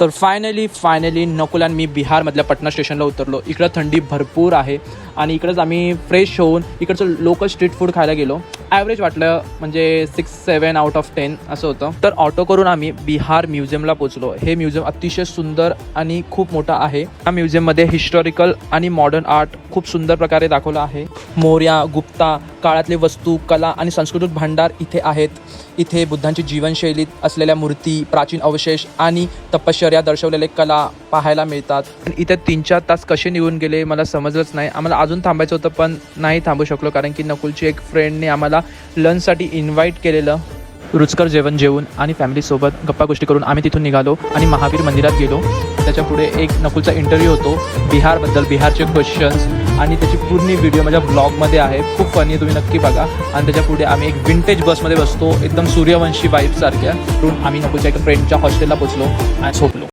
तर फायनली नकुल आणि मी बिहारमधल्या पटना स्टेशनला उतरलो. इकडं थंडी भरपूर आहे आणि इकडंच आम्ही फ्रेश होऊन इकडचं लोकल स्ट्रीट फूड खायला गेलो. ॲव्हरेज वाटलं, म्हणजे 6-7 आउट ऑफ 10 असं होतं. तर ऑटो करून आम्ही बिहार म्युझियमला पोचलो. हे म्युझियम अतिशय सुंदर आणि खूप मोठं आहे. या म्युझियममध्ये हिस्टॉरिकल आणि मॉडर्न आर्ट खूप सुंदर प्रकारे दाखवलं आहे. मौर्या गुप्ता काळातले वस्तू, कला आणि सांस्कृतिक भांडार इथे आहेत. इथे बुद्धांची जीवनशैलीत असलेल्या मूर्ती, प्राचीन अवशेष आणि तपश्चर्या दर्शवलेले कला पाहायला मिळतात. इथे 3-4 तास कसे निघून गेले मला समजलंच नाही. आम्हाला अजून थांबायचं होतं पण नाही थांबू शकलो, कारण की नकुलची एक फ्रेंडने आम्हाला लंचसाठी इन्व्हाइट केलेलं. रुचकर जेवण जेवून आणि फॅमिलीसोबत गप्पा गोष्टी करून आम्ही तिथून निघालो आणि महावीर मंदिरात गेलो. त्याच्या पुढे एक नकुलचा इंटरव्ह्यू होतो बिहारबद्दल, बिहारचे क्वेश्चन्स, आणि त्याची पूर्ण व्हिडिओ माझ्या ब्लॉगमध्ये आहे. खूप फनी आहे, तुम्ही नक्की बघा. आणि त्याच्या पुढे आम्ही एक विंटेज बसमध्ये बसतो, एकदम सूर्यवंशी वाईबसारख्या. तिथून आम्ही नकुलच्या एका फ्रेंडच्या हॉस्टेलला पोचलो आणि झोपलो.